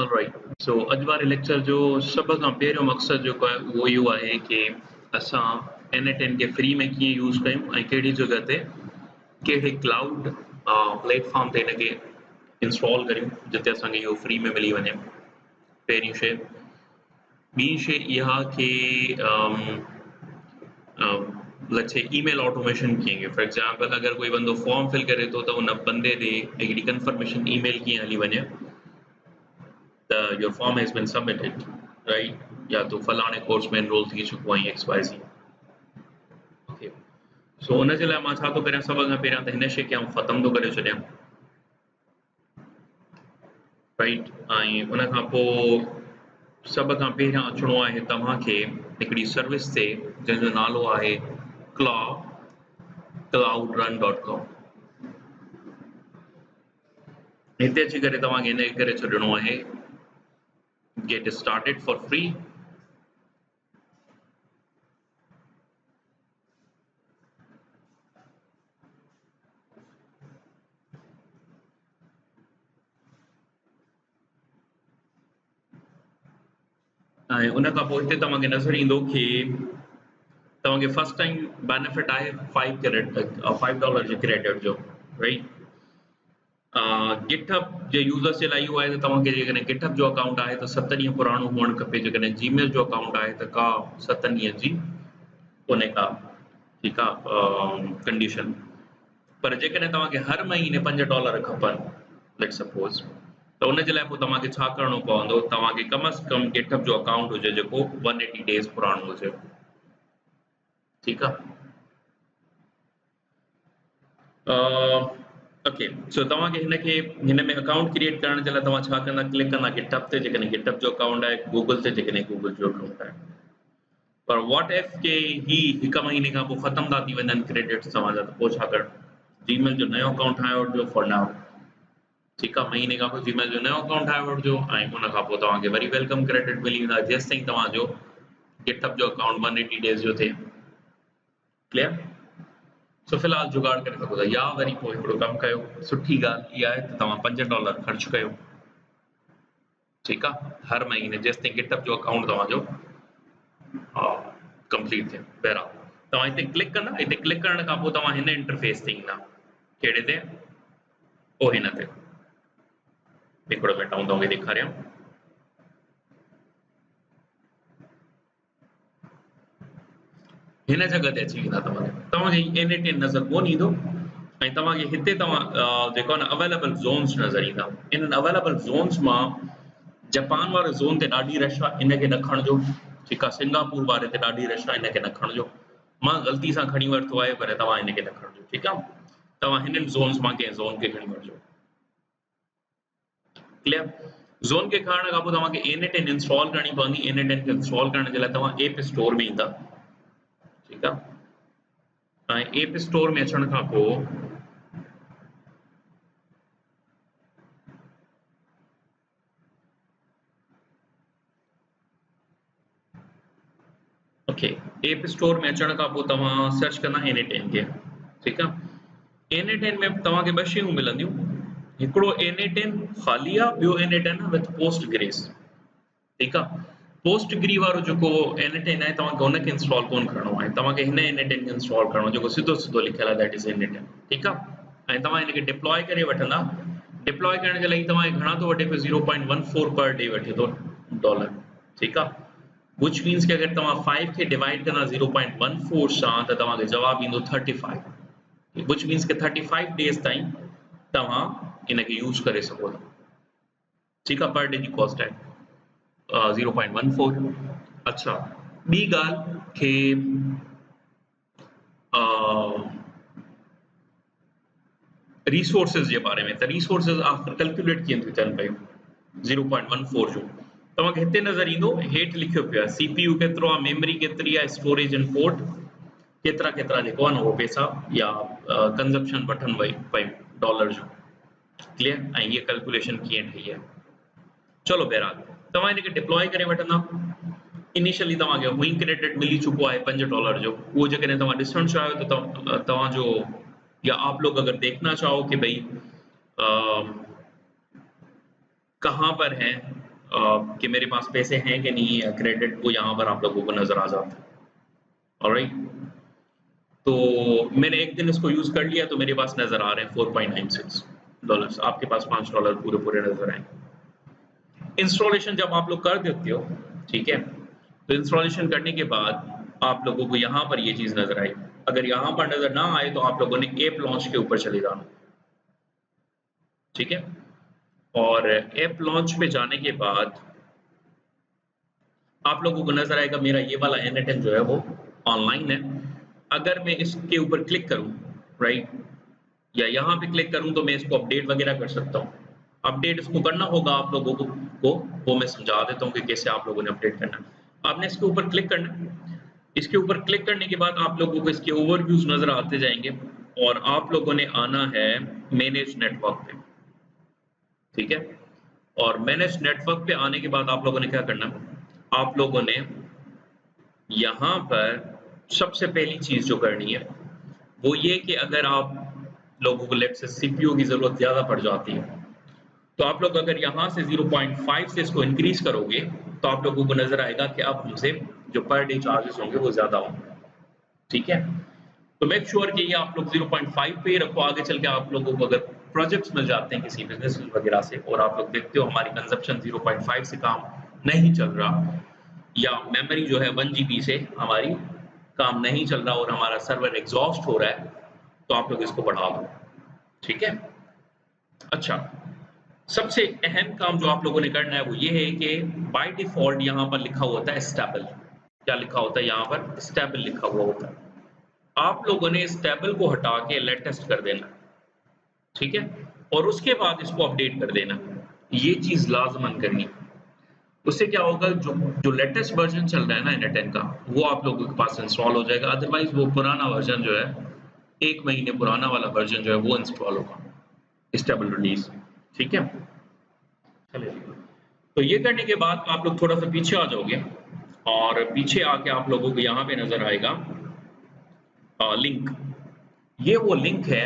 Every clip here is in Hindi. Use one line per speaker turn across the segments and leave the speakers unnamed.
ऑलराइट, सो अॼु वारे लेक्चर जो सभ खां पहिरियों मक़सदु जेको आहे उहो इहो आहे कि असां N8N खे फ्री में कीअं यूज़ कयूं ऐं कहिड़ी जॻह ते कहिड़े क्लाउड प्लेटफॉर्म ते हिनखे इंस्टॉल करियूं जिते असांखे इहो फ्री में मिली वञे। पहिरीं शइ। ॿी शइ इहा कि let's say ईमेल ऑटोमेशन कीअं कयूं। फॉर एग्जाम्पल अगरि कोई बंदो फॉर्म फिल करे थो त उन बंदे ॾे हिकिड़ी कंफर्मेशन ईमेल कीअं हली वञे your form has been submitted, right? या तो फलाणे कोर्स में एनरोल थी चुको आहीं XYZ। ओके, सो उन जे लाइ मां छा थो करियां, सभ खां पहिरियां त हिन शइ खे आउं ख़तमु थो करे छॾियां, राइट। ऐं उन खां पोइ सभ खां पहिरियां अचिणो आहे तव्हांखे हिकिड़ी सर्विस ते जंहिंजो नालो आहे cloudrun.com। हिते अची करे तव्हांखे हिन करे छॾिणो आहे get started for free। ऐं उन खां पोइ हिते तव्हांखे नज़र ईंदो कि तव्हांखे फर्स्ट टाइम बेनिफिट आहे $5 जे क्रेडिट जो, राइट। गिटहब जे यूज़र्स जे लाइ इहो आहे त तव्हांखे जेकॾहिं गिटहब जो अकाउंट आहे त 7 ॾींहं पुराणो हुअणु खपे। जेकॾहिं जीमेल जो अकाउंट आहे त का 7 ॾींहं जी कोन्हे का, ठीकु आहे, कंडीशन। पर जेकॾहिं तव्हांखे हर महीने $5 खपनि लेट्स सपोज़, त उन जे लाइ पोइ तव्हांखे छा करिणो पवंदो, तव्हांखे कम अज़ कम गिटहब जो अकाउंट हुजे जेको 180 डेज़ पुराणो हुजे, ठीकु आहे। ओके, सो तव्हांखे हिन में अकाउंट क्रिएट करण जे लाइ तव्हां छा कंदा, क्लिक कंदा गिटहब ते। जेकॾहिं गिटहब जो अकाउंट आहे, गूगल ते जेकॾहिं गूगल जो अकाउंट आहे। पर वॉट इफ के ही 1 महीने खां पोइ ख़तमु था थी वञनि क्रेडिट्स तव्हांजा, त पोइ छा करणु, जीमेल जो नयो अकाउंट ठाहे वठिजो फॉर नाउ, ठीकु आहे। महीने खां पोइ जीमेल जो नयो अकाउंट ठाहे वठिजो ऐं उन खां पोइ तव्हांखे वरी वेलकम क्रेडिट मिली वेंदा जेसि ताईं तव्हांजो गिटहब जो अकाउंट 180 डेज़ जो थिए। क्लियर। सो फ़िलहाल जुगाड़ करे सघो था, या वरी पोइ हिकिड़ो कमु कयो, सुठी ॻाल्हि इहा आहे त तव्हां $5 ख़र्चु कयो, ठीकु आहे, हर महीने जेसि ताईं गिटहब जो अकाउंट तव्हांजो कंप्लीट थिए। बहरहाल तव्हां हिते क्लिक कंदा, हिते क्लिक करण खां पोइ तव्हां हिन इंटरफेस ते ईंदा। कहिड़े ते, पोइ हिन ते हिकिड़ो मिनट आउं तव्हांखे ॾेखारियां। हिन जॻह ते अची वेंदा तव्हांखे N8N नज़र कोन ईंदो ऐं तव्हांखे हिते तव्हां जेको आहे न अवेलेबल ज़ोन्स नज़र ईंदा। इन्हनि अवेलेबल ज़ोन्स मां जापान वारे ज़ोन ते ॾाढी रश आहे, इनखे न खणिजो, ठीकु आहे। सिंगापुर वारे ते ॾाढी रश आहे, इनखे न खणिजो। मां ग़लती सां खणी वरितो आहे, पर तव्हां हिनखे न खणिजो, ठीकु आहे। तव्हां हिननि ज़ोन्स मां कंहिं ज़ोन खे खणी वठिजो। क्लियर। ज़ोन खे खणण खां पोइ तव्हांखे N8N इंस्टॉल करणी पवंदी। N8N खे इंस्टॉल करण जे लाइ तव्हां एप स्टोर में ईंदा, ठीकु आहे। ऐं एप स्टोर में अचण खां पोइ ओके, एप स्टोर में अचण खां पोइ तव्हां सर्च कंदा N8N खे, ठीकु आहे। N8N में तव्हांखे 2 शयूं मिलंदियूं, हिकिड़ो N8N ख़ाली आहे, ॿियो N8N विथ पोस्टग्रेस, ठीकु आहे। पोस्टग्री वारो जेको N8N आहे तव्हांखे हुनखे इंस्टॉल कोन करिणो आहे, तव्हांखे हिन N8N खे इंस्टॉल करिणो जेको सिधो सिधो लिखियलु आहे, दैट इज़ N8N, ठीकु आहे। ऐं तव्हां हिनखे डिप्लॉय करे वठंदा। डिप्लॉय करण जे लाइ तव्हांखे घणा थो वठे पियो, 0.14 पर डे वठे थो $, ठीकु आहे। which means कि अगर तव्हां 5 खे डिवाइड कंदा 0.14 सां त तव्हांखे जवाबु ईंदो 35, which means कि 35 डेज़ ताईं तव्हां इनखे यूज़ करे सघो था, ठीकु आहे। पर डे जी कॉस्ट आहे 0.14। अच्छा, ॿी ॻाल्हि कि रिसोर्सिस जे बारे में, त रिसोर्सिस आख़िर कैलकुलेट कीअं थियूं थियनि पियूं 0.14 जो। तव्हांखे हिते नज़र ईंदो, हेठि लिखियो पियो आहे CPU केतिरो आहे, मेमरी केतिरी आहे, स्टोरेज एंड पोर्ट केतिरा जेको आहे न उहो पैसा या कंज़प्शन वठनि वई पियूं $, जो। क्लियर। ऐं हीअ कैलकुलेशन कीअं ठही आहे। चलो बहरहाल तव्हां हिनखे डिप्लॉय करे वठंदा। इनिशियली तव्हांखे हुई क्रेडिट मिली चुको आहे $5 जो, उहो जेकॾहिं तव्हां ॾिसणु चाहियो त तव्हांजो, या आप लोग अगर देखना चाहो कि भाई कहाँ पर हैं कि मेरे पास पैसे हैं कि नहीं है, क्रेडिट, वो यहाँ पर आप लोगों को नज़र आ जाता है। ऑलराइट, तो मैंने एक दिन इसको यूज़ कर लिया तो मेरे पास नज़र आ रहे हैं $4.96, आपके पास $5 पूरे-पूरे नज़र आएँगे। इंस्टॉलेशन जब आप लोग कर देते हो, ठीक है, तो इंस्टॉलेशन करने के बाद आप लोगों को यहाँ पर ये चीज़ नज़र आएगी। अगर यहाँ पर नज़र ना आए तो आप लोगों ने ऐप लॉन्च के ऊपर चले जाना, ठीक है? और ऐप लॉन्च पे जाने के बाद आप लोगों को नज़र आएगा मेरा ये वाला NATN जो है वो ऑनलाइन है। अगर मैं इसके ऊपर क्लिक करूँ, राइट, या यहाँ पे क्लिक करूँ तो मैं इसको अपडेट वगैरह कर सकता हूँ। अपडेट इसको करना होगा आप लोगों को वो मैं समझा देता हूँ कि कैसे आप लोगों ने अपडेट करना है। आपने इसके ऊपर क्लिक करना है। इसके ऊपर क्लिक करने के बाद आप लोगों को इसके ओवरव्यूज़ नज़र आते जाएँगे और आप लोगों ने आना है मैनेज नेटवर्क पे, ठीक है? और मैनेज नेटवर्क पे आने के बाद आप लोगों ने क्या करना है, आप लोगों ने यहाँ पर सबसे पहली चीज़ जो करनी है, वो ये कि अगर आप लोगों को लेट्स से सीपीयू की ज़रूरत ज़्यादा पड़ जाती है, तो आप लोग अगर यहाँ से 0.5 से इसको इंक्रीज़ करोगे, तो आप लोगों को नज़र आएगा कि अब हमसे जो पर डे चार्जेस होंगे वो ज़्यादा होंगे, ठीक है? तो मेक श्योर कि ये आप लोग 0.5 पे ही रखो, आगे चल के आप लोगों को अगर प्रोजेक्ट्स मिल जाते हैं किसी बिज़नेस वगैरह से और आप लोग देखते हो हमारी कंज़म्पशन 0.5 से काम नहीं चल रहा या मेमोरी जो है 1 जीबी से हमारी काम नहीं चल रहा और हमारा सर्वर एग्ज़ॉस्ट हो रहा है, तो आप लोग इसको बढ़ा दो, ठीक है? अच्छा, सबसे अहम काम जो आप लोगों ने करना है वो ये है कि बाय डिफ़ॉल्ट यहाँ पर लिखा होता है स्टेबल। क्या लिखा होता है यहाँ पर? स्टेबल लिखा हुआ होता है। आप लोगों ने इस टेबल को हटा के लेटेस्ट कर देना, ठीक है? और उसके बाद इसको अपडेट कर देना। ये चीज़ लाज़िमन करनी है। उससे क्या होगा जो जो लेटेस्ट वर्ज़न चल रहा है ना NA10 का, वो आप लोगों के पास इंस्टॉल हो जाएगा, अदरवाइज़ वो पुराना वर्ज़न जो है, 1 महीने पुराना वाला वर्ज़न जो है वो इंस्टॉल होगा, स्टेबल रिलीज़, ठीक है? चलिए, तो ये करने के बाद आप लोग थोड़ा-सा पीछे आ जाओगे और पीछे आके आप लोगों को यहाँ पे नज़र आएगा लिंक। ये वो लिंक है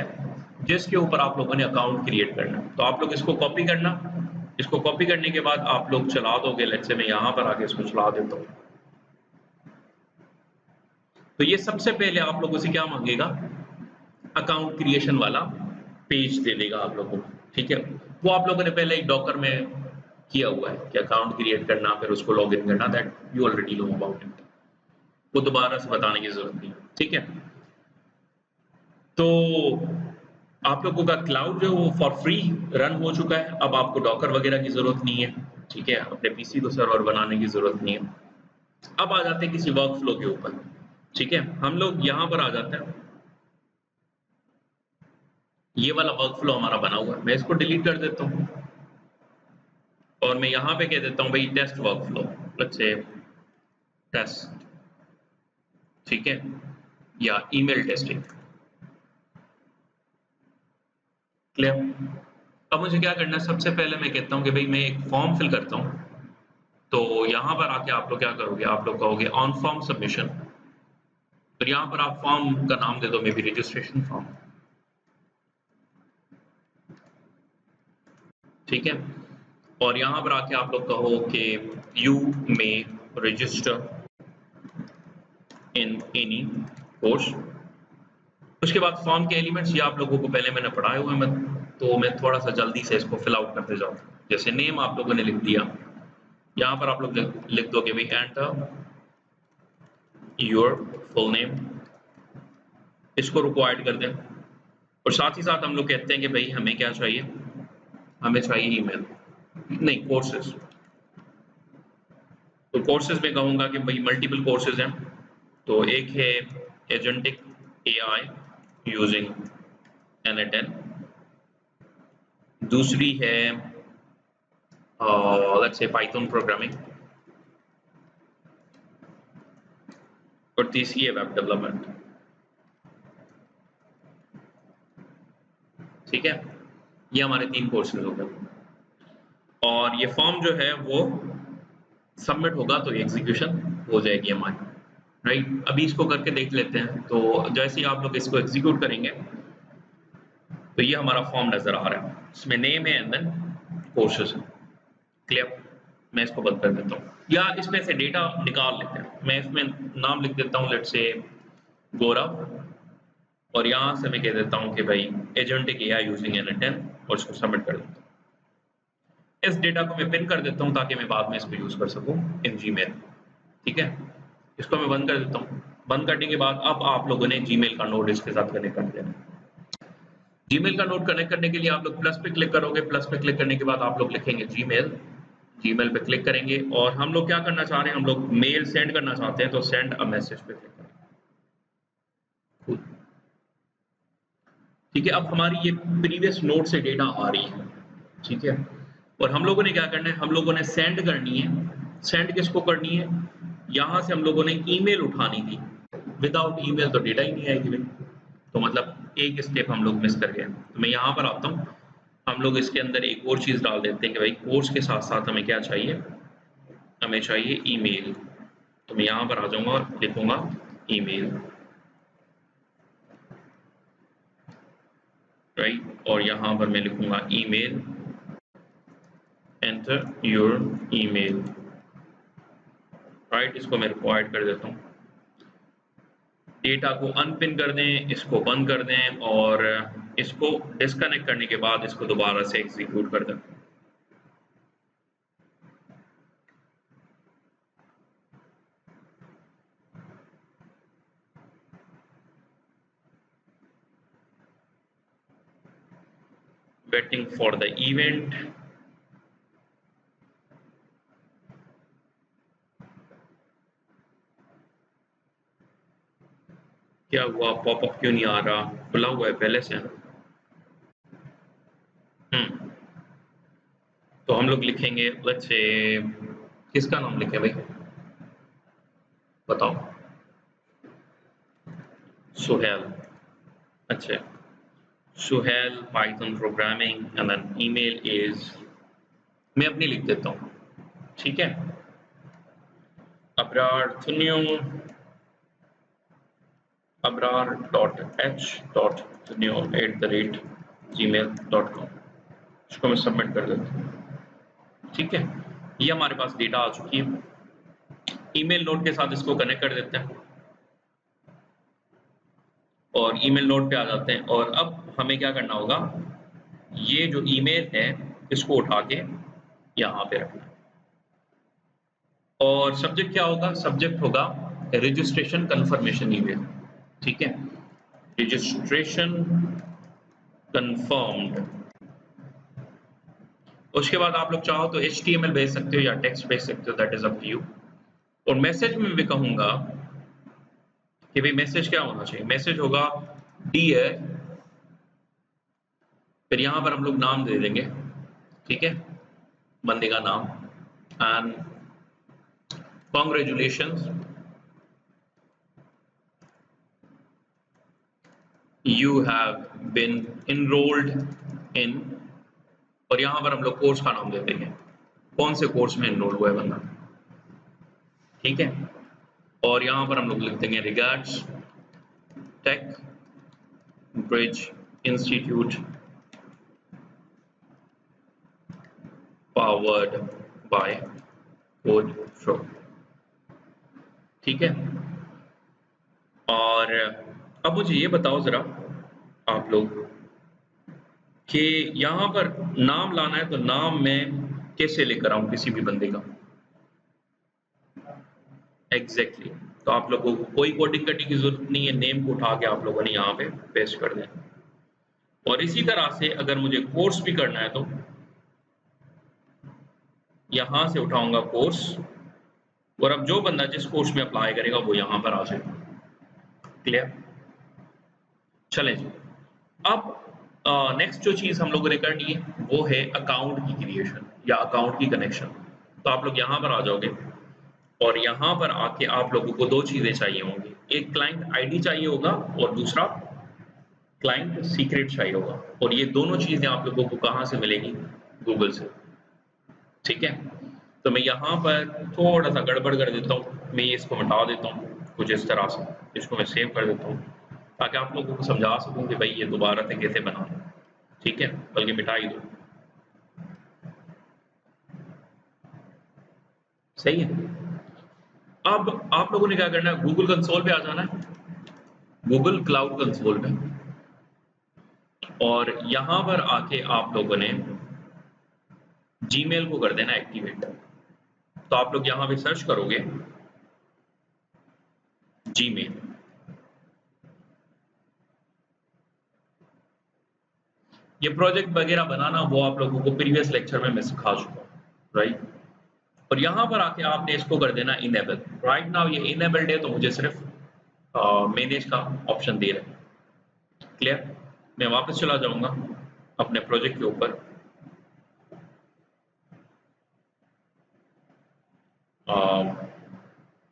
जिसके ऊपर आप लोगों ने अकाउंट क्रिएट करना है। तो आप लोग इसको कॉपी करना, इसको कॉपी करने के बाद आप लोग चला दोगे, लेट्स से मैं यहाँ पर आके इसको चला देता हूँ। तो ये सबसे पहले आप लोगों से क्या माँगेगा? अकाउंट क्रिएशन वाला पेज दे देगा आप लोगों को, ठीक है? वो आप लोगों ने पहले एक डॉकर में किया हुआ है कि अकाउंट क्रिएट करना, फिर उसको लॉगिन करना, that you already know about it. वो दोबारा से बताने की ज़रूरत नहीं है, ठीक है? तो आप लोगों का क्लाउड जो है वो फॉर फ्री रन हो चुका है, अब आपको डॉकर वगैरह की ज़रूरत नहीं है, ठीक है? अपने पीसी को सर्वर बनाने की ज़रूरत नहीं है। अब आ जाते हैं किसी वर्कफ़्लो के ऊपर, ठीक है? हम लोग यहाँ पर आ जाते हैं। ये वाला वर्कफ़्लो हमारा बना हुआ है, मैं इसको डिलीट कर देता हूँ और मैं यहाँ पे कह देता हूँ भई test workflow, let's say test, ठीक है? या ईमेल टेस्टिंग, क्लियर? अब मुझे क्या करना है, सबसे पहले मैं कहता हूँ कि भई मैं एक फॉर्म फिल करता हूँ, तो यहाँ पर आके आप लोग क्या करोगे, आप लोग कहोगे ऑन फॉर्म सबमिशन, फिर यहाँ पर आप फॉर्म का नाम दे दो, मे बी रजिस्ट्रेशन फॉर्म, ठीक है? और यहाँ पर आके आप लोग कहो कि you may register in any course. उसके बाद फॉर्म के एलिमेंट्स ये आप लोगों को पहले मैंने पढ़ाए हुए हैं, तो मैं थोड़ा-सा जल्दी से इसको फिल आउट करते जाऊँ। जैसे नेम आप लोगों ने लिख दिया, यहाँ पर आप लोग लिख दोगे भई एंटर योर फुल नेम, इसको रिक्वायर्ड कर दें और साथ ही साथ हम लोग कहते हैं कि भई हमें क्या चाहिए, हमें चाहिए ईमेल, नहीं कोर्सेज़। तो कोर्सेज़ में कहूँगा कि भई मल्टीपल कोर्सेज़ हैं, तो एक है एजेंटिक एआई यूजिंग NA10, दूसरी है लेट्स से पाइथन प्रोग्रामिंग और तीसरी है वेब डेवलपमेंट, ठीक है? ये हमारे 3 कोर्सेज़ हो गए और ये फॉर्म जो है वो सबमिट होगा तो एग्ज़ीक्यूशन हो जाएगी हमारी, राइट? अभी इसको करके देख लेते हैं, तो जैसे ही आप लोग इसको एग्ज़ीक्यूट करेंगे, तो ये हमारा फॉर्म नज़र आ रहा है। इसमें नेम है एंड देन कोर्सेज़, क्लियर? मैं इसको बंद कर देता हूँ, या इसमें से डेटा निकाल लेते हैं। मैं इसमें नाम लिख देता हूँ, लेट्स से गौरव, और यहाँ से मैं कह देता हूँ कि भाई एजेंटिक एआई यूजिंग n10 और इसको सबमिट कर देता हूँ। इस डेटा को मैं पिन कर देता हूँ ताकि मैं बाद में इसको यूज़ कर सकूँ इन जीमेल। ठीक है, इसको मैं बंद कर देता हूँ। बंद करने के बाद अब आप लोगों ने जीमेल का नोड इसके साथ कनेक्ट कर देना है। जीमेल का नोड कनेक्ट करने के लिए आप लोग प्लस पे क्लिक करोगे। प्लस पे क्लिक करने के बाद आप लोग लिखेंगे जीमेल, जीमेल पे क्लिक करेंगे और हम लोग क्या करना चाह रहे हैं, हम लोग मेल सेंड करना चाहते हैं, तो सेंड अ मैसेज पे क्लिक करेंगे। ठीक है, अब हमारी ये प्रीवियस नोड से डेटा आ रही है। ठीक है, और हम लोगों ने क्या करना है, हम लोगों ने सेंड करनी है। सेंड किसको करनी है, यहाँ से हम लोगों ने ईमेल उठानी थी। विदाउट ईमेल तो डेटा ही नहीं आएगी भाई, तो मतलब एक स्टेप हम लोग मिस कर गए। तो मैं यहाँ पर आता हूँ, हम लोग इसके अंदर एक और चीज़ डाल देते हैं कि भाई कोर्स के साथ साथ हमें क्या चाहिए, हमें चाहिए ईमेल। तो मैं यहाँ पर आ जाऊँगा और लिखूँगा ईमेल, राइट, और यहाँ पर मैं लिखूँगा email, enter your email, right. इसको मैं रिक्वायर्ड कर देता हूँ। डेटा को अनपिन कर दें, इसको बंद कर दें और इसको डिस्कनेक्ट करने के बाद इसको दोबारा से एग्जीक्यूट कर दें। Waiting for the event. क्या हुआ, पॉपअप क्यों नहीं आ रहा, खुला हुआ है पहले से। तो हम लोग लिखेंगे, लेट्स से किसका नाम लिखें भाई, बताओ। सुहेल, अच्छा, Suhel Python programming and then email is, मैं अपनी लिख देता हूँ। ठीक है, अबरार abrar.h.thunio@gmail.com, इसको मैं सबमिट कर देता हूँ। ठीक है, ये हमारे पास डेटा आ चुकी है। ईमेल नोड के साथ इसको कनेक्ट कर देते हैं और ईमेल नोड पे आ जाते हैं। और अब हमें क्या करना होगा, ये जो ईमेल है इसको उठा के यहाँ पे रखना है। और सब्जेक्ट क्या होगा, सब्जेक्ट होगा रजिस्ट्रेशन कंफर्मेशन ईमेल। ठीक है, रजिस्ट्रेशन कंफर्म्ड। उसके बाद आप लोग चाहो तो HTML भेज सकते हो या टेक्स्ट भेज सकते हो, that is up to you. और मैसेज में भी कहूंगा कि भाई मैसेज क्या होना चाहिए, मैसेज होगा डियर, फिर यहाँ पर हम लोग नाम दे देंगे। ठीक है, बंदे का नाम, and congratulations you have been enrolled in, और यहाँ पर हम लोग कोर्स का नाम दे देंगे, कौन से कोर्स में इनरोल हुआ है बंदा। ठीक है, और यहाँ पर हम लोग लिख देंगे regards Tech Bridge Institute powered by Code Flow. ठीक है, और अब मुझे ये बताओ जरा आप लोग कि यहाँ पर नाम लाना है, तो नाम मैं कैसे लेकर आऊं किसी भी बंदे का। एग्जैक्टली, तो आप लोगों को कोई कोडिंग करने की जरूरत नहीं है, नेम को उठा के आप लोगों ने यहाँ पे पेस्ट कर देना। और इसी तरह से अगर मुझे कोर्स भी करना है तो यहाँ से उठाऊंगा कोर्स, और अब जो बंदा जिस कोर्स में अप्लाई करेगा वो यहाँ पर आ जाएगा। क्लियर, चलें जी। अब नेक्स्ट जो चीज़ हम लोगों ने करनी है वो है अकाउंट की क्रिएशन या अकाउंट की कनेक्शन। तो आप लोग यहाँ पर आ जाओगे और यहाँ पर आके आप लोगों को दो चीज़ें चाहिए होंगी, एक क्लाइंट आईडी चाहिए होगा और दूसरा क्लाइंट सीक्रेट चाहिए होगा। और ये दोनों चीज़ें आप लोगों को कहाँ से मिलेगी, गूगल से। ठीक है, तो मैं यहाँ पर थोड़ा सा गड़बड़ कर देता हूँ, मैं इसको मिटा देता हूँ कुछ इस तरह से, इसको मैं सेव कर देता हूँ ताकि आप लोगों को समझा सकूँ कि भाई ये दोबारा से कैसे बनाना। ठीक है, बल्कि मिटा ही दो। सही है। अब आप लोगों ने क्या करना है, गूगल कंसोल पे आ जाना है, गूगल क्लाउड कंसोल पे, और यहां पर आके आप लोगों ने जीमेल को कर देना एक्टिवेट। तो आप लोग यहां पे सर्च करोगे जीमेल, ये प्रोजेक्ट वगैरह बनाना वो आप लोगों को प्रीवियस लेक्चर में मैं सिखा चुका हूँ, राइट। और यहाँ पर आके आपने इसको कर देना इनेबल। राइट नाउ ये इनेबल्ड है, तो मुझे सिर्फ मैनेज का ऑप्शन दे रहे हैं। क्लियर। मैं वापस चला जाऊंगा अपने प्रोजेक्ट के ऊपर,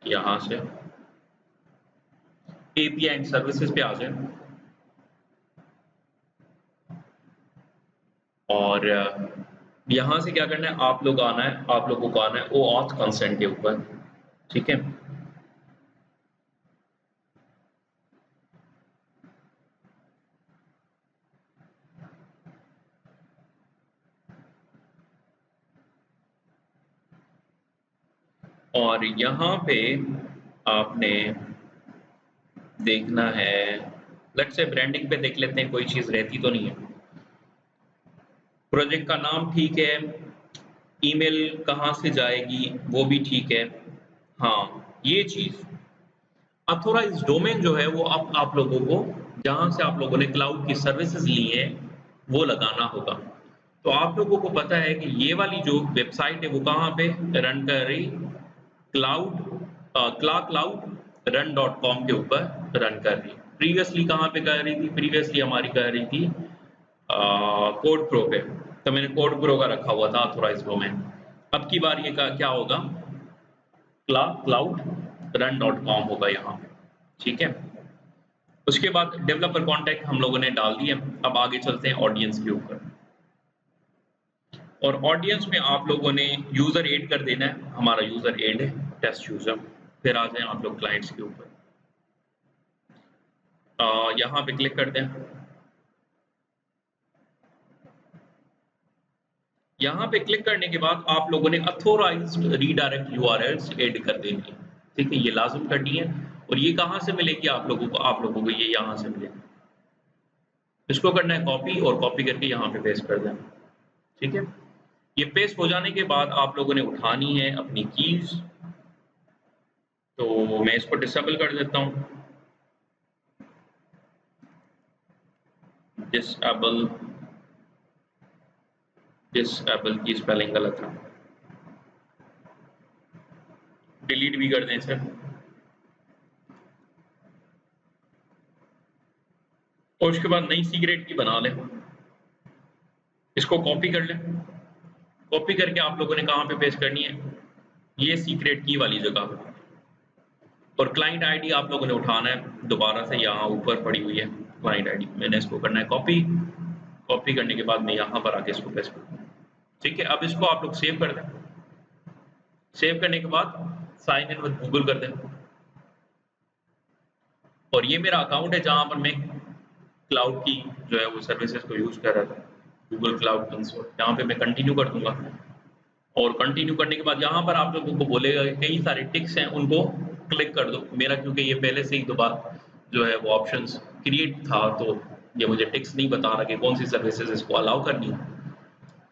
यहाँ से एपीआई एंड सर्विसेज पे आ जाए, और यहाँ से क्या करना है, आप लोग आना है, आप लोगों को आना है ओ ऑथ कंसेंट के ऊपर, ठीक है। और यहाँ पे आपने देखना है, लेट्स से ब्रांडिंग पे देख लेते हैं, कोई चीज़ रहती तो नहीं है। प्रोजेक्ट का नाम ठीक है, ईमेल कहाँ से जाएगी वो भी ठीक है। हाँ, ये चीज़ अथॉराइज्ड डोमेन जो है वो अब आप लोगों को, जहाँ से आप लोगों ने क्लाउड की सर्विसेज ली है, वो लगाना होगा। तो आप लोगों को पता है कि ये वाली जो वेबसाइट है वो कहाँ पे रन कर रही, cloud cloud run dot com के ऊपर रन कर रही। प्रीवियसली कहाँ पे कर रही थी, प्रीवियसली हमारी कर रही थी कोड प्रो पे, तो मैंने कोड प्रो का रखा हुआ था ऑथोराइज्ड डोमेन। अब की बार ये क्या होगा, क्लाउड रन डॉट कॉम होगा यहाँ पे, ठीक है। उसके बाद डेवलपर कॉन्टैक्ट हम लोगों ने डाल दिए। अब आगे चलते हैं ऑडियंस के ऊपर, और ऑडियंस में आप लोगों ने यूजर ऐड कर देना है। हमारा यूजर ऐड है टेस्ट यूजर। फिर आ जाए आप लोग क्लाइंट्स के ऊपर, यहाँ पे क्लिक करते हैं। यहाँ पे क्लिक करने के बाद आप लोगों ने अथोराइज्ड रीडायरेक्ट यूआरएल्स ऐड कर देनी है, ठीक है, ये लाजम करनी है। और ये कहाँ से मिलेगी आप लोगों को, आप लोगों को ये यहाँ से मिलेगी। इसको करना है कॉपी, और कॉपी करके यहाँ पे पेस्ट कर देना, ठीक है। ये पेस्ट हो जाने के बाद आप लोगों ने उठानी है अपनी कीज। तो मैं इसको डिसेबल कर देता हूँ, डिसेबल, डिसेबल की स्पेलिंग गलत है, डिलीट भी कर दें इसे। और उसके बाद नई सीक्रेट की बना लें, इसको कॉपी कर लें। कॉपी करके आप लोगों ने कहाँ पे पेस्ट करनी है, ये सीक्रेट की वाली जगह पे। और क्लाइंट आईडी आप लोगों ने उठाना है दोबारा से, यहाँ ऊपर पड़ी हुई है क्लाइंट आईडी, मैंने इसको करना है कॉपी। कॉपी करने के बाद मैं यहाँ पर आके इसको पेस्ट करूँ, ठीक है। अब इसको आप लोग सेव कर दें। सेव करने के बाद साइन इन विद गूगल कर दें। और ये मेरा अकाउंट है जहाँ पर मैं क्लाउड की जो है वो सर्विसेज को यूज़ कर रहा था, गूगल क्लाउड कंसोल। यहाँ पे मैं कंटिन्यू कर दूंगा, और कंटिन्यू करने के बाद यहाँ पर आप लोगों को बोलेगा कई सारे टिक्स हैं, उनको क्लिक कर दो। मेरा क्योंकि ये पहले से ही दोबारा जो है वो ऑप्शंस क्रिएट था, तो ये मुझे टिक्स नहीं बता रहा कि कौन सी सर्विसेज इसको अलाउ करनी है।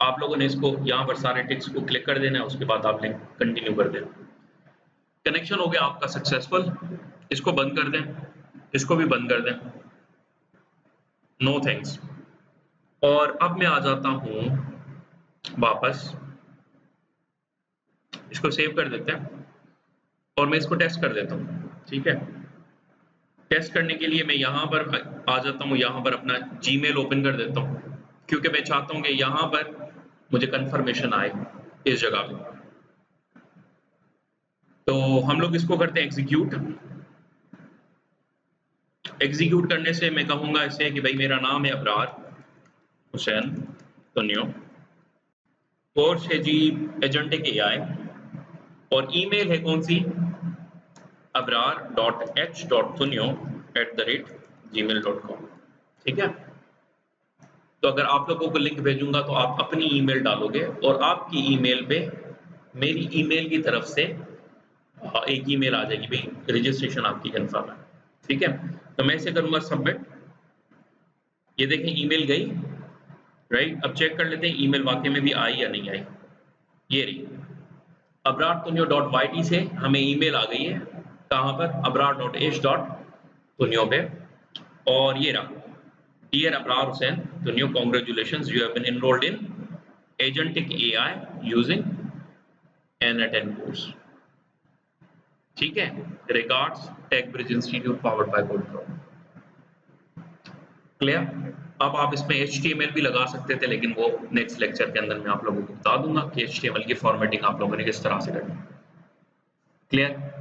आप लोगों ने इसको यहाँ पर सारे टिक्स को क्लिक कर देना है, उसके बाद आपने कंटिन्यू कर देना। कनेक्शन हो गया आपका सक्सेसफुल। इसको बंद कर दें, इसको भी बंद कर दें, नो थैंक्स। और अब मैं आ जाता हूँ वापस, इसको सेव कर देते हैं, और मैं इसको टेस्ट कर देता हूँ, ठीक है। टेस्ट करने के लिए मैं यहाँ पर आ जाता हूँ, यहाँ पर अपना जीमेल ओपन कर देता हूँ, क्योंकि मैं चाहता हूँ कि यहाँ पर मुझे कंफर्मेशन आए इस जगह पे। तो हम लोग इसको करते हैं एग्जीक्यूट। एग्जीक्यूट करने से मैं कहूँगा इसे कि भाई मेरा नाम है अबरार हुसैन तुन्यो, कोर्स है जी एजेंटिक एआई, और ईमेल है कौन सी, abrar.h.tunyo@gmail.com, ठीक है। तो अगर आप लोगों को लिंक भेजूंगा तो आप अपनी ईमेल डालोगे, और आपकी ईमेल पे मेरी ईमेल की तरफ से एक ईमेल आ जाएगी भाई रजिस्ट्रेशन आपकी कंफर्म है, ठीक है। तो मैं इसे करूंगा सबमिट, ये देखें ईमेल गई, राइट। अब चेक कर लेते हैं ईमेल वाकई में भी आई या नहीं आई। ये रही abrar.tunyo.yt से हमें ईमेल आ गई है, कहाँ पर, abrar.ish.tunyo पे, और ये रहा, dear Abrar Hussain Tunyo, congratulations, you have been enrolled in agentic AI using n10 course, ठीक है। Regards tech bridge institute powered by gold from. Clear. अब आप इसमें HTML भी लगा सकते थे, लेकिन वो नेक्स्ट लेक्चर के अंदर मैं आप लोगों को बता दूंगा कि HTML की फॉर्मेटिंग आप लोगों ने किस तरह से करनी है। क्लियर।